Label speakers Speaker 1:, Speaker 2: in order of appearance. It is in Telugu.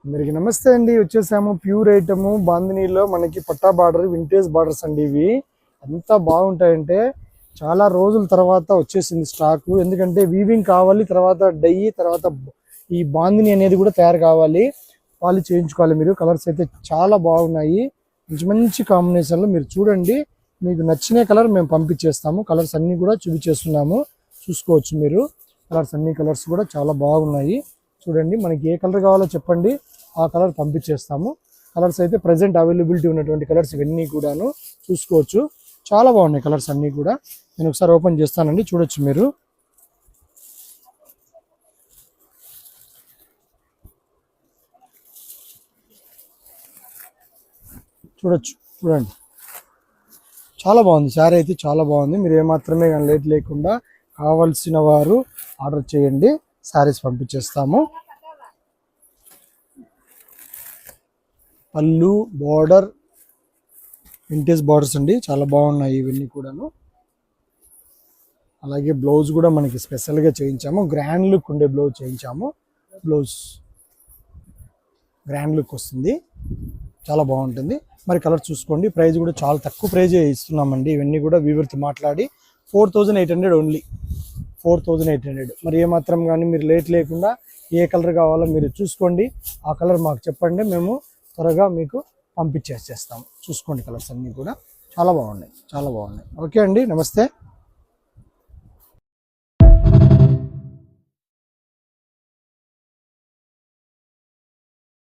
Speaker 1: అందరికి నమస్తే అండి. వచ్చేసాము ప్యూర్ ఐటమ్ బాందినీలో మనకి పట్టా బార్డర్ వింటేజ్ బార్డర్స్ అండి. ఇవి ఎంత బాగుంటాయంటే చాలా రోజుల తర్వాత వచ్చేసింది స్టాక్. ఎందుకంటే వీవింగ్ కావాలి, తర్వాత డై, తర్వాత ఈ బాందిని అనేది కూడా తయారు కావాలి, వాళ్ళు చేయించుకోవాలి. మీరు కలర్స్ అయితే చాలా బాగున్నాయి, మంచి మంచి కాంబినేషన్లో. మీరు చూడండి, మీకు నచ్చిన కలర్ మేము పంపించేస్తాము. కలర్స్ అన్నీ కూడా చూపించేస్తున్నాము, చూసుకోవచ్చు మీరు. కలర్స్ అన్ని కలర్స్ కూడా చాలా బాగున్నాయి. చూడండి, మనకి ఏ కలర్ కావాలో చెప్పండి, ఆ కలర్ పంపించేస్తాము. కలర్స్ అయితే ప్రజెంట్ అవైలబిలిటీ ఉన్నటువంటి కలర్స్ ఇవన్నీ కూడాను చూసుకోవచ్చు. చాలా బాగున్నాయి కలర్స్ అన్నీ కూడా. నేను ఒకసారి ఓపెన్ చేస్తానండి, చూడొచ్చు మీరు. చూడండి, చాలా బాగుంది శారీ అయితే, చాలా బాగుంది. మీరు ఏమాత్రమే కానీ లేట్ లేకుండా కావాల్సిన వారు ఆర్డర్ చేయండి, శారీస్ పంపించేస్తాము. పళ్ళు బార్డర్ వింటేజ్ బార్డర్స్ అండి, చాలా బాగున్నాయి ఇవన్నీ కూడాను. అలాగే బ్లౌజ్ కూడా మనకి స్పెషల్గా చేయించాము, గ్రాండ్ లుక్ ఉండే బ్లౌజ్ చేయించాము. బ్లౌజ్ గ్రాండ్ లుక్ వస్తుంది, చాలా బాగుంటుంది. మరి కలర్ చూసుకోండి. ప్రైస్ కూడా చాలా తక్కువ ప్రైజ్ ఇస్తున్నామండి. ఇవన్నీ కూడా వీవర్తో మాట్లాడి 4800 ఓన్లీ, 4800. మరి ఏమాత్రం కానీ మీరు లేట్ లేకుండా ఏ కలర్ కావాలో మీరు చూసుకోండి, ఆ కలర్ మాకు చెప్పండి, మేము త్వరగా మీకు పంపించేస్తాము. చూసుకోండి, కలర్స్ అన్నీ కూడా చాలా బాగున్నాయి, చాలా బాగున్నాయి. ఓకే అండి, నమస్తే.